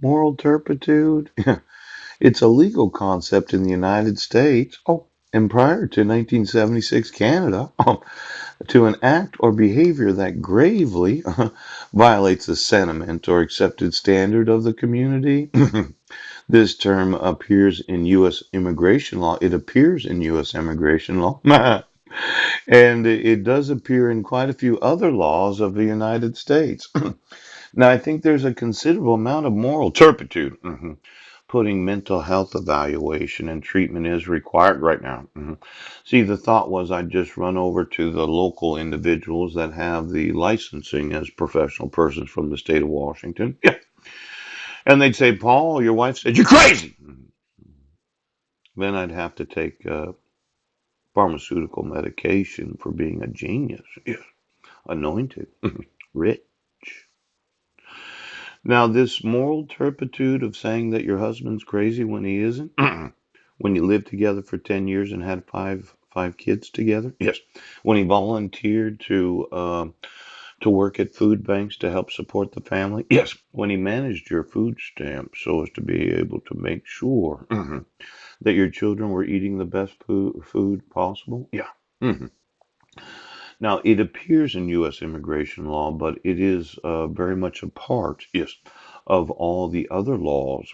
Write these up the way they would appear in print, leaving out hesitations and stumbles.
Moral turpitude. It's a legal concept in the United States. And prior to 1976 Canada, to an act or behavior that gravely violates the sentiment or accepted standard of the community. This term appears in U.S. immigration law. It appears in U.S. immigration law. And it does appear in quite a few other laws of the United States. Now, I think there's a considerable amount of moral turpitude. Putting mental health evaluation and treatment is required right now. See, the thought was I'd just run over to the local individuals that have the licensing as professional persons from the state of Washington. Yeah. And they'd say, Paul, your wife said, you're crazy. Then I'd have to take pharmaceutical medication for being a genius. Yeah. Anointed. Rich. Now, this moral turpitude of saying that your husband's crazy when he isn't, when you lived together for 10 years and had five kids together, yes. When he volunteered to work at food banks to help support the family, yes. When he managed your food stamps so as to be able to make sure that your children were eating the best food possible, yeah. Now, it appears in U.S. immigration law, but it is very much a part, yes, of all the other laws.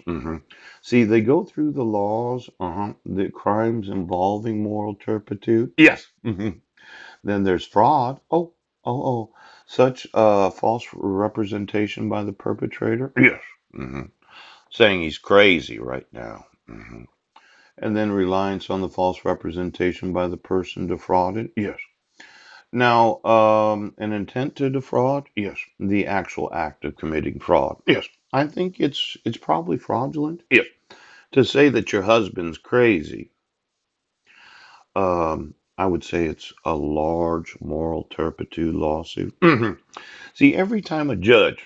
See, they go through the laws, the crimes involving moral turpitude. Yes. Then there's fraud. Such false representation by the perpetrator. Yes. hmm Saying he's crazy right now. And then reliance on the false representation by the person defrauded. Yes. Now, an intent to defraud? Yes. The actual act of committing fraud? Yes. I think it's probably fraudulent. Yes. To say that your husband's crazy, I would say it's a large moral turpitude lawsuit. See, every time a judge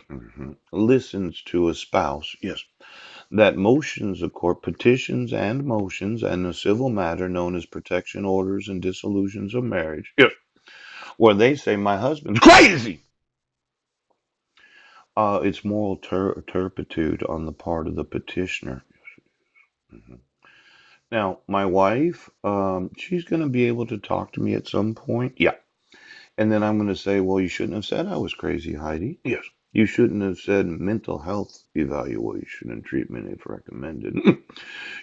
listens to a spouse, yes, that motions a court petitions and motions and a civil matter known as protection orders and dissolutions of marriage, yes, where they say my husband's crazy. It's moral turpitude on the part of the petitioner. Mhm. Now, my wife, she's going to be able to talk to me at some point. Yeah. And then I'm going to say, well, you shouldn't have said I was crazy, Heidi. Yes. You shouldn't have said mental health evaluation and treatment if recommended.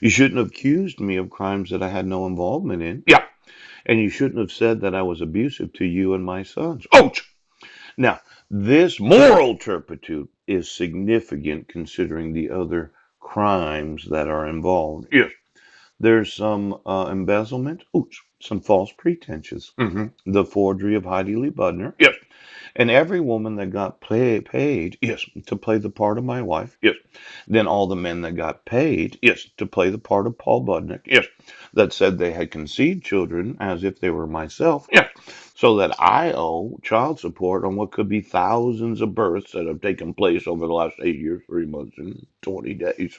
You shouldn't have accused me of crimes that I had no involvement in. Yeah. And you shouldn't have said that I was abusive to you and my sons. Ouch! Now, this moral turpitude is significant considering the other crimes that are involved. Yes. There's some embezzlement, oops, some false pretenses, the forgery of Heidi Lee Budner. Yes. And every woman that got paid, yes, to play the part of my wife, yes. Then all the men that got paid, yes, to play the part of Paul Budnick, yes, that said they had conceived children as if they were myself, yes, so that I owe child support on what could be thousands of births that have taken place over the last 8 years, 3 months, and 20 days.